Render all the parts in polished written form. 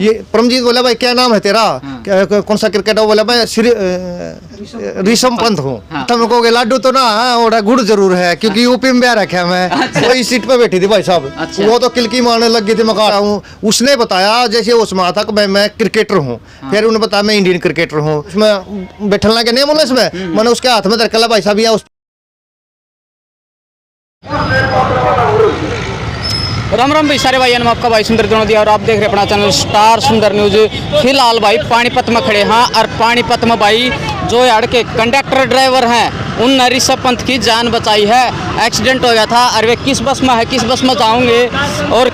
ये परमजीत बोला भाई क्या नाम है तेरा, कौन सा क्रिकेट है, बोला मैं ऋषभ पंत हूँ। तुम कहोगे लाडू तो ना ओड़ा गुड़ जरूर है, क्योंकि यूपी में ब्याह रखा मैं। वही सीट पे बैठी थी भाई साहब, वो तो किलकी मारने लग गई थी, मैं कहा हूँ। उसने बताया जैसे उसमें था कि मैं क्रिकेटर हूँ, फिर उन्होंने बताया मैं इंडियन क्रिकेटर हूँ। उसमें बैठना के नहीं बोला, इसमें मैंने उसके हाथ में धरकला भाई साहब, या उस राम राम भाई सारे भाइयों, आपका भाई सुंदर दिया और आप देख रहे हैं अपना चैनल स्टार सुंदर न्यूज। फिलहाल भाई पानीपत में खड़े हैं और पानीपत में भाई जो यार के कंडक्टर ड्राइवर हैं उन ऋषभ पंत की जान बचाई है। एक्सीडेंट हो गया था और वे किस बस में है, किस बस में जाओगे और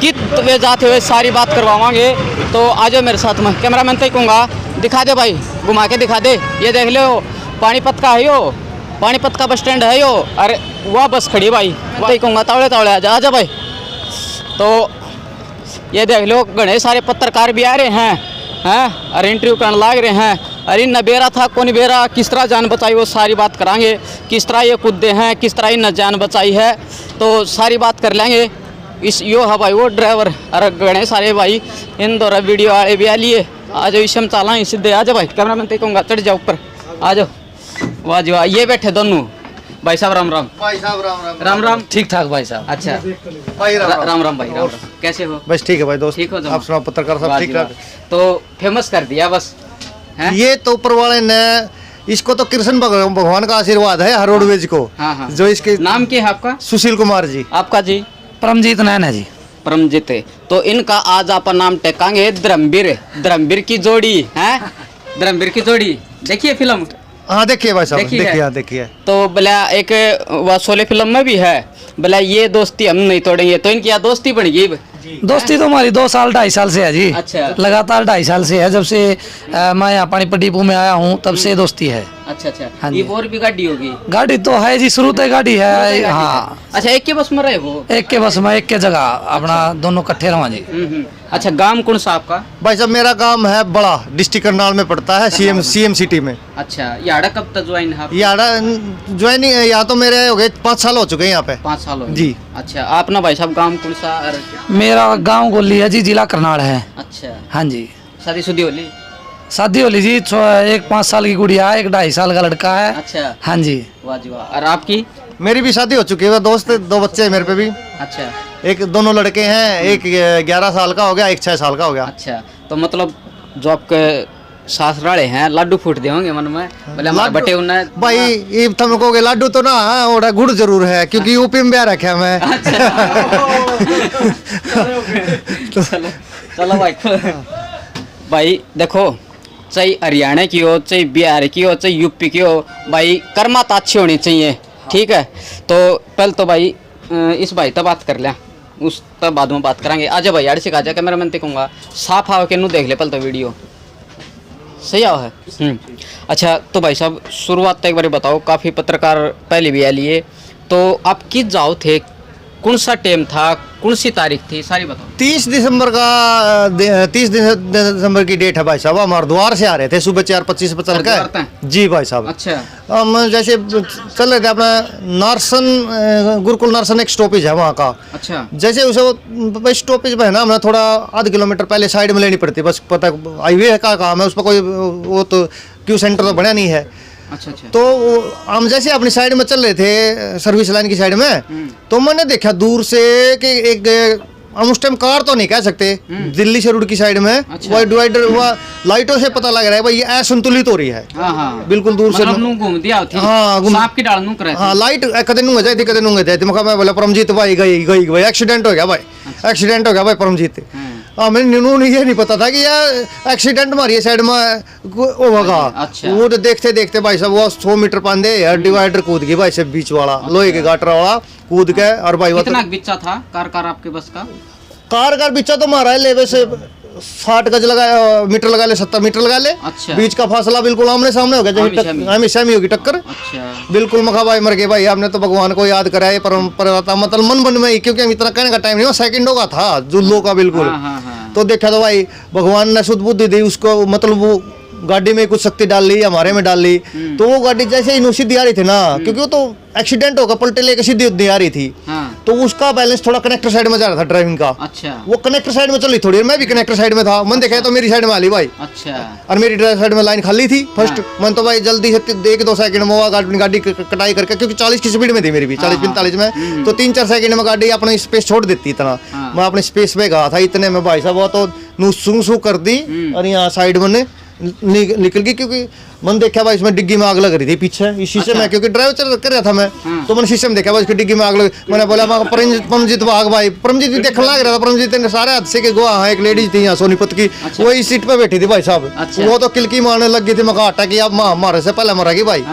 कित वे जाते हुए सारी बात करवाएंगे। तो आ जाओ मेरे साथ में, कैमरामैन तो ही कहूँगा दिखा दे भाई, घुमा के दिखा दे। ये देख लो पानीपत का है, यो पानीपत का बस स्टैंड है यो, अरे वह बस खड़ी भाई, वही कहूँगा तावड़े तावड़े आ जा भाई। तो ये देख लो घने सारे पत्रकार भी आ रहे हैं और इंटरव्यू करने लाग रहे हैं। अरे न बेरा था कौन बेरा, किस तरह जान बचाई वो सारी बात करांगे, किस तरह ये कूदे हैं, किस तरह इन जान बचाई है, तो सारी बात कर लेंगे। इस यो है भाई वो ड्राइवर, अरे घने सारे भाई इन दौरा वीडियो वाले भी आ लिए। आ जाओ इसम चाला सीधे, आ जाओ भाई, कैमरामैन तो कहूँगा चढ़ जाओ ऊपर, आ जाओ। वाह जी वाह, ये बैठे दोनों भाई साहब। राम राम भाई साहब, राम राम राम राम। ठीक ठाक भाई साहब। अच्छा भाई राम राम भाई, राम राम। कैसे हो? बस ठीक है भाई दोस्त, ठीक हो आप सुनाओ पत्रकार साहब, ठीक ठाक। तो फेमस कर दिया बस है? ये तो ऊपर वाले ने, इसको तो कृष्ण भगवान का आशीर्वाद है हर रोडवेज को। हाँ। जो इसके नाम क्या है आपका? सुशील कुमार जी। आपका जी? परमजीत नैन है जी। परमजीत। तो इनका आज अपन नाम टेकांगे धर्मवीर। धर्मवीर की जोड़ी है, धर्मवीर की जोड़ी। देखिए फिल्म? हाँ देखिए भाई साहब, देखिए देखिए। तो बोला एक वह शोले फिल्म में भी है, बोला ये दोस्ती हम नहीं तोड़ेंगे, तो इनकी यहाँ दोस्ती बन गई। दोस्ती तो हमारी 2 साल 2.5 साल से है जी। अच्छा। लगातार 2.5 साल से है, जब से मैं यहाँ पानीपत डिपो में आया हूँ तब से दोस्ती है। अच्छा अच्छा। हाँ ये जी। और भी गाड़ी होगी? गाड़ी तो है जी, शुरू से गाड़ी है। हाँ। अच्छा, एक के बस में रहे हो? एक के बस में, एक के जगह अपना दोनों इकट्ठे रहा जी। अच्छा, गांव कौन सा आपका? भाई साहब मेरा काम है बड़ा, डिस्ट्रिक्ट करनाल में पड़ता है, सीएम सिटी में। अच्छा, याड़ा कब तक ज्वाइन है? याड़ा ज्वाइनिंग यहाँ तो मेरे हो गए 5 साल हो चुके हैं यहाँ पे। 5 साल हो गए जी। अच्छा, आप ना भाई साहब गांव कौन सा? मेरा गाँव गोली है जी, जिला करनाल है। अच्छा। हाँ जी। शादी शुदी होली? शादी होली जी, एक 5 साल की गुड़िया है, एक 2.5 साल का लड़का है। अच्छा। हाँ जी। वाह जी वाह। और आपकी? मेरी भी शादी हो चुकी है दोस्त, 2 बच्चे हैं मेरे पे भी। अच्छा। एक दोनों लड़के हैं, एक 11 साल का हो गया, एक 6 साल का हो गया। अच्छा, तो मतलब जो आपके सासराले हैं लाडू फूट दे होंगे मन में, बोले हमारे बटे उन्हें भाई ये तुम कहोगे लाडू तो ना ओड़ा गुड़ जरूर है, क्योंकि यूपी में ब्याह रखा मैं। चलो भाई। भाई देखो, चाहे हरियाणा की हो, चाहे बिहार की हो, चाहे यूपी की हो, भाई कर्मात अच्छी होनी चाहिए, ठीक है। तो पहले तो भाई इस भाई तब बात कर लें, उस तब बाद में बात करेंगे। आजा भाई यार से कहा कैमरा मैन ते कहूँगा साफ आओ के नू देख ले पहले तो वीडियो सही आओ है। अच्छा, तो भाई साहब शुरुआत तो एक बार बताओ, काफ़ी पत्रकार पहले भी आ लिए, तो आप किस जाओ थे, कौन सा टाइम था, कौन सी तारीख थी, सारी बताओ। 30 दिसंबर की डेट है भाई साहब। हम हरिद्वार से आ रहे थे सुबह 4:25 पर चल के। जी भाई साहब। अच्छा। हम जैसे चल रहे थे अपना नारसन, गुरुकुल नारसन एक स्टॉपेज है वहाँ का। अच्छा। जैसे उसे स्टॉपेज पे है ना, हमें थोड़ा आध किलोमीटर पहले साइड में लेनी पड़ती है, बस पता हाईवे का काम है, उस पर कोई वो तो क्यू सेंटर तो बना नहीं है। अच्छा अच्छा। तो हम जैसे अपनी साइड में चल रहे थे, सर्विस लाइन की साइड में, तो मैंने देखा दूर से कि एक हम उस टाइम कार तो नहीं कह सकते, दिल्ली से रोड की साइड में वो डिवाइडर, वो लाइटों से पता लग रहा है भाई ये असंतुलित हो रही है। हाँ। बिल्कुल दूर से घूम दिया थी। हाँ, सांप की डाल नू करे। हाँ, लाइट कदे नूंगे जाती कदे नूंगे जाती। मैं बोला परमजीत भाई गई भाई एक्सीडेंट हो गया भाई, एक्सीडेंट हो गया भाई परमजीत। हाँ, मैंने ये नहीं पता था कि यार एक्सीडेंट मारी साइड में होगा। अच्छा। वो तो देखते देखते भाई साहब वो 100 मीटर पांदे यार डिवाइडर कूद गई भाई से, बीच वाला लोहे के गाटर वाला कूद के। और भाई कितना बिच्चा था कार आपके बस का? कार बिच्चा तो मारा है लेवे से 60 गज लगा, मीटर लगा ले, 70 मीटर लगा ले। अच्छा। बीच का फासला बिल्कुल आमने सामने हो गया, हमेशा में होगी टक्कर। अच्छा। बिल्कुल मखा भाई मर गए भाई, हमने तो भगवान को याद करा है, परंपरा था मतलब मन में ही, क्योंकि हम इतना कहने का टाइम नहीं, सेकंडों का था जुल्लो का बिल्कुल। हाँ। तो देखा तो भाई भगवान ने शुद्ध बुद्धि दी उसको, मतलब वो गाड़ी में कुछ शक्ति डाल ली, हमारे में डाल ली। तो वो गाड़ी जैसे ही सीधी आ रही थी ना, क्योंकि वो तो एक्सीडेंट होकर पलटे लेके सीधी आ रही थी। हाँ। तो उसका बैलेंस थोड़ा कनेक्टर साइड में जा रहा था ड्राइविंग का। अच्छा वो कनेक्टर साइड में चली थोड़ी, मैं भी कनेक्टर साइड में था, मैंने देखा तो मेरी साइड में आ ली भाई। अच्छा और मेरी ड्राइवर साइड में लाइन खाली थी फर्स्ट। मैंने तो भाई जल्दी से 1-2 सेकंड में वो गाड़ी कटाई करके, क्योंकि 40 की स्पीड में थी मेरी भी, 40-45 में, तो 3-4 सेकंड में गाड़ी अपनी स्पेस छोड़ देती इतना। मैं अपनी स्पेस पे गया था, इतने में भाई साहब वो तो नू कर दी और यहाँ साइड में निकल गई, क्योंकि मैंने देखा भाई इसमें डिग्गी में आग लग रही थी पीछे इस शीशे में, क्योंकि ड्राइवर चल कर रहा था मैं, तो मैंने शीशे में देखा भाई इसकी डिग्गी में आग लग। मैंने बोला परमजीत भाग भाई, परमजीत भी देखने लग रहा था, परमजीत ने सारे हादसे के गवाह हैं। एक लेडीज थी यहाँ सोनीपत की, वो इस सीट पे बैठी थी भाई साहब, वो तो किलकी मारने लग गई थी। मैं कहा कि अब मारे से पहले मरेगी भाई।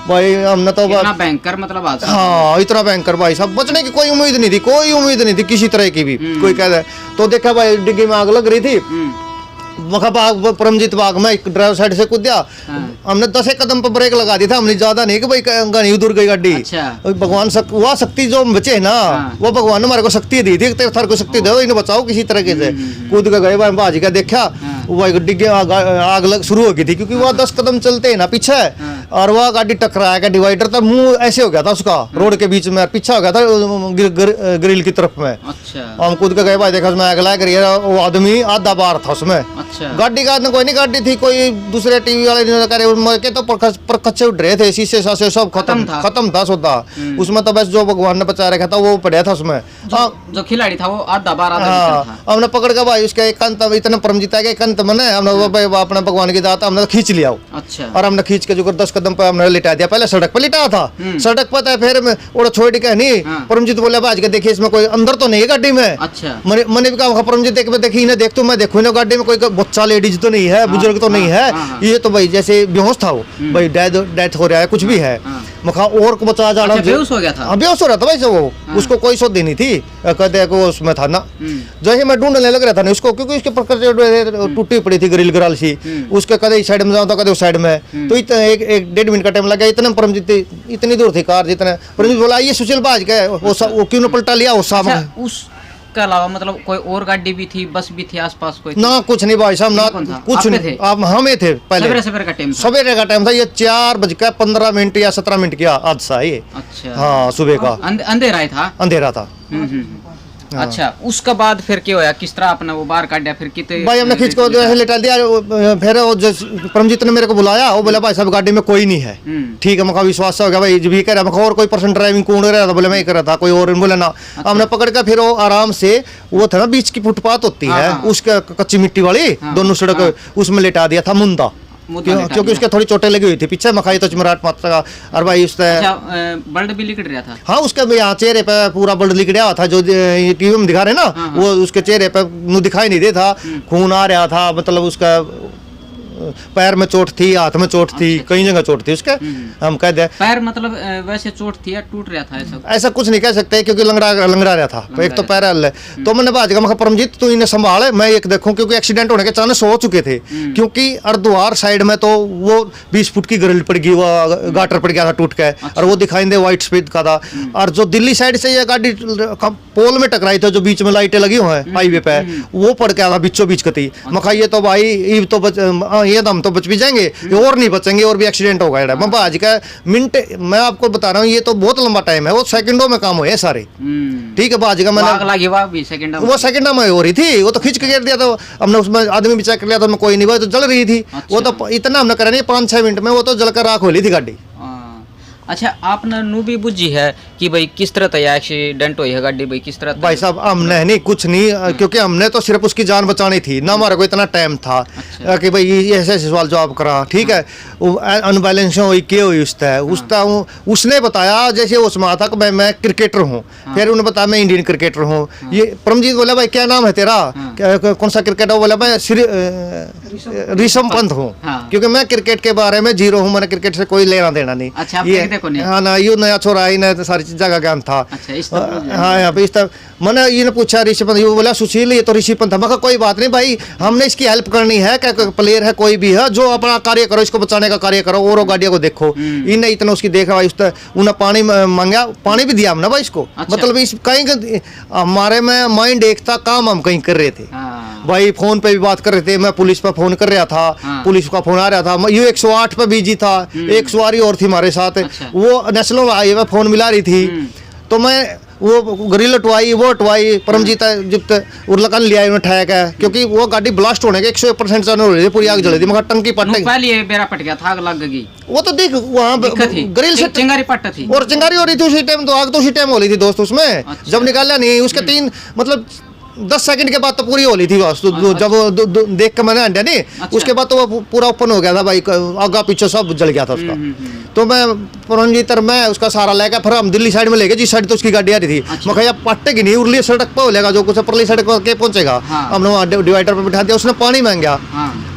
भाई हमने तो बैंकर मतलब हाँ इतना भयंकर भाई साहब, बचने की कोई उम्मीद नहीं थी, कोई उम्मीद नहीं थी किसी तरह की भी, कोई कह दे। तो देखा भाई डिग्गी में आग लग रही थी, परमजीत बाग में ड्राइवर साइड से कूदा, हमने 10 कदम पर ब्रेक लगा दिया था, हमने ज्यादा नहीं कि भाई गनी दूर गई गाड़ी। भगवान वह शक्ति जो बचे ना, वो भगवान ने हमारे को शक्ति दी थी, तेरे को शक्ति दो इन्हें बचाओ किसी तरीके से। कूद के गए भाई, भाजी का देखा भाई डिग्गे आग लग शुरू हो गई थी, क्योंकि वह 10 कदम चलते है ना पीछे, और वह गाड़ी टकराया का डिवाइडर था, मुंह ऐसे हो गया था उसका रोड के बीच में, पीछा हो गया था ग्रिल की तरफ में। हम कूद के गए भाई, देखा उसमें आग लग रही है, वो आदमी आधा बार था उसमें। गाड़ी का कोई नहीं, गाड़ी थी कोई दूसरे टीवी वाले के तो परखच्चे उठ रहे थे, शीशे साशे सब खत्म था सौदा उसमें। तो बस जो भगवान ने बचा रखा था वो पड़ा था उसमें, जो खिलाड़ी था वो आधा बार हमने पकड़ के भाई उसका एक अंत इतना परमजीत है कि अंत मैंने हमने अपने भगवान की दाता हमने खींच लिया। अच्छा। और हमने खींच के जो 10 कदम पे हमने लिटा दिया, पहले सड़क पे लिटाया था, सड़क पर था, फिर वो छोड़ के नहीं परमजीत बोला भाज के देखिए इसमें कोई अंदर तो नहीं है गाड़ी में। अच्छा। मैंने भी कहा परमजीत देखी ना, देख तो मैं देखू ना गाड़ी में कोई बच्चा लेडीज तो नहीं है, बुजुर्ग तो नहीं है, ये तो भाई जैसे बेहोश था वो भाई, डेथ हो रहा है कुछ भी है। मखा और को बचा जाना, बेहोश हो गया था। हाँ बेहोश हो रहा था भाई वो, उसको कोई शोध नहीं थी, कहते वो उसमें था ना। जैसे मैं ढूंढने लग रहा था ना उसको, क्योंकि उसके प्रकृति टूटी पड़ी थी ग्रिल ग्राल सी, उसके कदे इस साइड में जाऊँ तो कदे उस साइड में, तो इतना 1-1.5 मिनट का टाइम लगा। इतने परमजीत इतनी दूर थी कार, जितने परमजीत बोला ये सुशील बाज के वो क्यों पलटा लिया वो सामने। के अलावा मतलब कोई और गाड़ी भी थी, बस भी थी आसपास कोई? ना कुछ नहीं भाई साहब, ना कुछ नहीं, आप हमें थे पहले, सवेरे का टाइम था, ये 4:15 या 17 मिनट की हादसा है ये। अच्छा। हाँ सुबह का अंधेरा था। अच्छा, उसके बाद फिर क्या होया, किस तरह आपने वो बाहर काट दिया? फिर कितने भाई हमने खींच को लेटा दिया, फिर परमजीत ने मेरे को बुलाया, वो बोला भाई साहब गाड़ी में कोई नहीं है। ठीक है, मका विश्वास हो गया भाई भी कर रहा, और कोई पर्सन ड्राइविंग कौन रहा था, बोले मैं ही कर रहा था, कोई और बोले ना। हमने पकड़ कर फिर वो आराम से, वो था ना बीच की फुटपाथ होती है उसका कच्ची मिट्टी वाली दोनों सड़क, उसमें लेटा दिया था मुंदा, क्योंकि उसके थोड़ी चोटें लगी हुई थी पीछे, मखाई तो चमराट मात्रा का। और भाई उससे ब्लड भी लिकड़ रहा था। हाँ उसके यहाँ चेहरे पे पूरा ब्लड लिकड़ा हुआ था, जो टीवी में दिखा रहे ना, वो उसके चेहरे पे दिखाई नहीं दे था, खून आ रहा था, मतलब उसका पैर में चोट थी, हाथ में चोट थी, कई जगह चोट थी उसके। हम कह दे पैर मतलब वैसे चोट थी या टूट रहा था? ऐसा कुछ नहीं कह सकते, क्योंकि लंगड़ा रहा था, एक तो पैर हल है। तो मैंने बात कहा परमजीत तू इन्हें संभाल, मैं एक देखूं, क्योंकि एक्सीडेंट होने के चांस हो चुके थे, क्योंकि अर्धवार साइड में तो वो 20 फुट की ग्रिल पड़ गई, वो गाटर पड़ गया था टूट के। और वो दिखाई दे व्हाइट स्पीड का था। और जो दिल्ली साइड से ये गाड़ी पोल में टकराई थी, जो बीच में लाइटें लगी हुई है हाईवे पे, वो पड़ गया था बीचों बीच कती। मखा ये तो भाई तो ये हम तो बच भी जाएंगे, और नहीं बचेंगे, और भी एक्सीडेंट होगा। मैं आज का मिनट मैं आपको बता रहा हूँ, ये तो बहुत लंबा टाइम है, वो सेकंडों में काम हुए सारे। ठीक है, बाज का मैंने वो सेकंडों में हो रही थी, वो तो खींच के गिर दिया, तो हमने उसमें आदमी भी चेक कर लिया, तो कोई नहीं, वो तो जल रही थी। वो तो इतना हमने करा नहीं, 5-6 मिनट में वो तो जलकर राख हो ली थी गाड़ी। अच्छा, आपने नू भी बुझी है कि भाई किस तरह तय एक्सीडेंट हुई है गाड़ी, भाई किस तरह? भाई साहब हमने नहीं कुछ नहीं, क्योंकि हमने तो सिर्फ उसकी जान बचानी थी ना, हमारा को इतना टाइम था। अच्छा। कि भाई ये ऐसे सवाल जवाब करा, ठीक है, अनबैलेंस हुई क्या हुई उसने बताया, जैसे उसमें था कि मैं क्रिकेटर हूँ। फिर उन्होंने बताया मैं इंडियन क्रिकेटर हूँ। ये परमजीत बोला भाई क्या नाम है तेरा, कौन सा क्रिकेटर? बोला मैं ऋषभ पंत हूँ, क्योंकि मैं क्रिकेट के बारे में जीरो हूँ, मैंने क्रिकेट से कोई लेना देना नहीं। हाँ ना, ये नया छोरा ही ना, सारी चीज़ का ज्ञान था। अच्छा, हाँ यहाँ पे इस तरह मैंने ये पूछा ऋषि पंत, ये बोला सुशील ये तो ऋषि पंत। मैं कोई बात नहीं भाई, हमने इसकी हेल्प करनी है, क्या प्लेयर है कोई भी है, जो अपना कार्य करो, इसको बचाने का कार्य करो, और गाड़ियों को देखो। इन्हें इतना उसकी देखा भाई, उन्हें पानी मांगा, पानी भी दिया हमने भाई इसको। मतलब इस कहीं हमारे में माइंड एक था, काम हम कहीं कर रहे थे भाई, फोन पे भी बात कर रहे थे, मैं पुलिस पे फोन कर रहा था, पुलिस का फोन आ रहा था, ये 108 पे बिजी था, एक सवारी और थी हमारे साथ, वो नेशनल हाईवे फोन मिला रही थी। तो मैं वो ग्रिल हटवाई, वो हटवाई, परमजीत जिप्त उर्लकन लिया उन्हें ठहक है, क्योंकि वो गाड़ी ब्लास्ट होने के 100% चालू हो रही थी, पूरी आग जल रही थी, मगर टंकी पट गई। पहले ये बेरा पट गया था, आग लग गई। वो तो देख वहाँ ग्रिल से चिंगारी पट थी और चिंगारी हो रही थी उसी टाइम, तो आग तो उसी टाइम हो रही थी दोस्त उसमें। अच्छा। जब निकाला नहीं उसके 3 मतलब 10 सेकंड के बाद तो पूरी हो रही थी बस। जब देख के मैंने अंडा नहीं, उसके बाद तो वो पूरा ओपन हो गया था भाई, आगा पीछे सब जल गया था उसका। तो मैं परमजीत और मैं उसका सहारा लेकर फिर हम दिल्ली साइड में ले गए, जिस साइड तो उसकी गाड़ी आ रही थी। मैं कहा पट्टेगी नहीं, उरली सड़क पर हो लेगा, जो कुछ परली सड़क पर के पहुंचेगा। हमने वहाँ डिवाइडर पर बिठा दिया, उसने पानी मांगा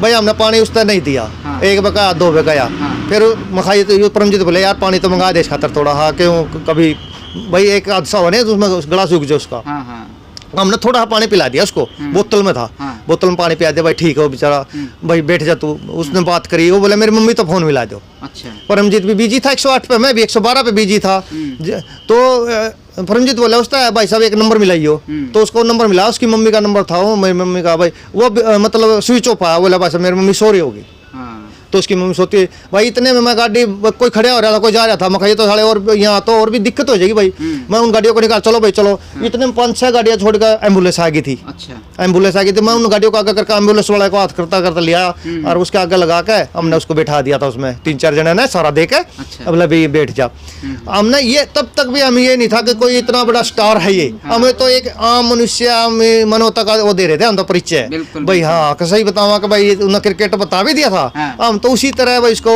भाई, हमने पानी उसने नहीं दिया, 1 बका 2 बकाया। फिर मखाई तो परमजीत बोले यार पानी तो मंगा दे इस खातर थोड़ा, हाँ क्यों कभी भाई एक हादसा होने उसमें गला सूख जाए उसका। हमने थोड़ा पानी पिला दिया उसको, बोतल में था, बोतल में पानी पिला दिया भाई, ठीक है बेचारा भाई बैठ जा तू। उसने बात करी, वो बोले मेरी मम्मी तो फोन मिला दो। अच्छा। परमजीत भी बिजी था 108 पे, मैं भी 112 पे बिजी था। तो परमजीत बोला उसका भाई साहब एक नंबर मिलाइयो, तो उसको नंबर मिला, उसकी मम्मी का नंबर था, वो मेरी मम्मी का भाई वो मतलब स्विच ऑफ आया। बोला भाई साहब मेरी मम्मी सो रही होगी, तो उसकी मम्मी सोती है भाई। इतने में मैं गाड़ी कोई खड़ा हो रहा था, कोई जा रहा था, मैं ये तो साले और यहाँ तो और भी दिक्कत हो जाएगी भाई। मैं उन गाड़ियों को निकाल, चलो भाई चलो। इतने में 5-6 गाड़ियाँ छोड़कर एम्बुलेंस आ गई थी। अच्छा। एम्बुलेंस आ गई थी, मैं उन गाड़ियों को आगे करके एम्बुलेंस वाले को हाथ करता करता लिया और उसके आगे लगा के हमने उसको बैठा दिया था उसमें। 3-4 जने ने सारा दे के अब भाई बैठ जा। हमने ये तब तक भी हमें ये नहीं था कि कोई इतना बड़ा स्टार है ये, हमें तो एक आम मनुष्य मनोता का वो दे रहे थे हम तो परिचय भाई। हाँ सही बतावा कि भाई उन्हें क्रिकेट बता भी दिया था, हम तो उसी तरह भाई इसको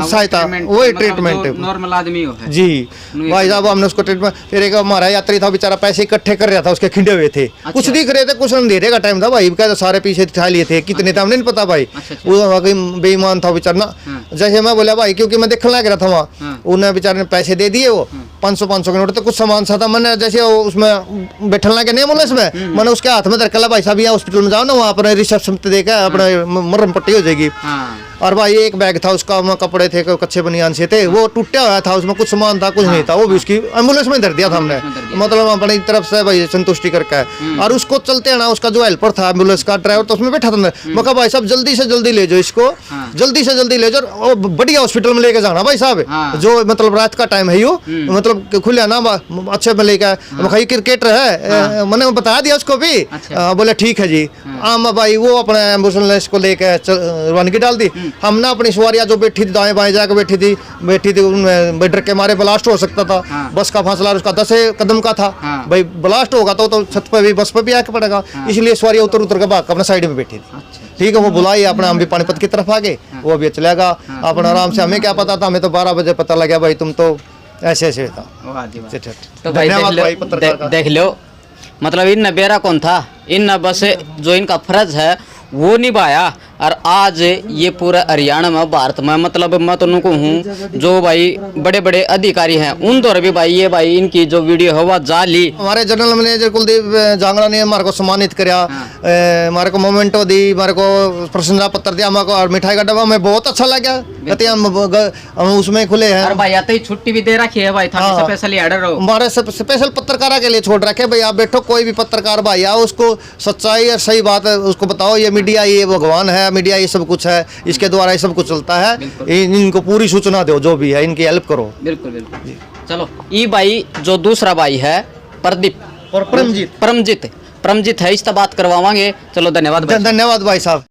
सहायता वही ट्रीटमेंट नॉर्मल आदमी हो है। जी भाई साहब हमने उसको ट्रीटमेंट। फिर एक हमारा यात्री था बेचारा, पैसे इकट्ठे कर रहा था, उसके खिंडे हुए थे। अच्छा। कुछ दिख रहे थे, कुछ अंधेरे का टाइम था भाई, क्या सारे पीछे उठा लिए थे, कितने थे हमने नहीं पता भाई। वो बेईमान था बेचारा। जैसे मैं बोला भाई, क्योंकि मैं देखने लग रहा था वहाँ, उन्हें बेचारे ने पैसे दे दिए, वो 500 के नोट थे, कुछ सामान सा था। मैंने जैसे उसमें बैठने लगे नहीं एम्बुलेंस में, मैंने उसके हाथ में धरकला भाई साहब यहाँ हॉस्पिटल में जाओ ना, वहाँ पर रिसेप्शन पे देखा अपने मरहम पट्टी हो जाएगी। और भाई एक बैग था उसका, कपड़े थे कच्चे बनियान से थे, वो टूटा हुआ था, उसमें कुछ सामान था कुछ नहीं था, वो भी उसकी एम्बुलेंस में धर दिया था हमने, मतलब अपनी तरफ से भाई संतुष्टि करके। और उसको चलते ना उसका जो हेल्पर था एम्बुलेंस का ड्राइवर, तो उसमें बैठा था। मैं कहा भाई साहब जल्दी से जल्दी ले जाओ इसको, जल्दी से जल्दी ले जाओ, बढ़िया हॉस्पिटल में लेके जाना भाई साहब, जो मतलब रात का टाइम है यो, मतलब खुले ना अच्छे में लेके। मैं क्रिकेटर है, मैंने बता दिया उसको भी। बोले ठीक है जी। भाई वो अपने एम्बुलेंस को लेके रवानगी डाल दी। हमने अपनी सवारियां जो बैठी थी दाएं बाएं जाकर बैठी थी उनमें डर के मारे ब्लास्ट हो सकता था। बस का फासला उसका 10 कदम का था। भाई ब्लास्ट होगा तो छत पे भी बस पे भी आके पड़ेगा, इसलिए सवारियां उतर के भाग अपने साइड में बैठी थी। ठीक है, वो बुलाई अपना, हम भी पानीपत की तरफ आ गए, वो भी चलेगा अपना आराम से। हमें क्या पता था, हमें तो 12 बजे पता लगा भाई तुम तो ऐसे ऐसे था। तो भाई देख लो मतलब इन बेरा कौन था, इन बस जो इनका फर्ज है वो निभाया। और आज ये पूरा हरियाणा में भारत में मतलब मैं तो उनको हूँ जो भाई बड़े बड़े अधिकारी हैं उन दौर भी भाई ये भाई इनकी जो वीडियो है वह जाली। हमारे जनरल मैनेजर कुलदीप जांगड़ा ने हमारे को सम्मानित कराया, हमारे को मोमेंटो दी, हमारे को प्रशंसा पत्र दिया, हमारे को और मिठाई का डब्बा हमें बहुत अच्छा लगा। हम उसमें खुले हैं। और भाई आते ही छुट्टी भी दे रखी है भाई, स्पेशली ऑर्डर हो हमारे स्पेशल पत्रकारों के लिए छोड़ रखे भाई। आप बैठो, कोई भी पत्रकार भाई आओ, उसको सच्चाई और सही बात है उसको बताओ। ये मीडिया ये भगवान है, मीडिया ये सब कुछ है, इसके द्वारा ये सब कुछ चलता है। इनको पूरी सूचना दो, जो भी है इनकी हेल्प करो। बिल्कुल बिल्कुल। चलो ये भाई जो दूसरा भाई है प्रदीप और परमजीत है, इससे बात करवावांगे। चलो धन्यवाद भाई साहब।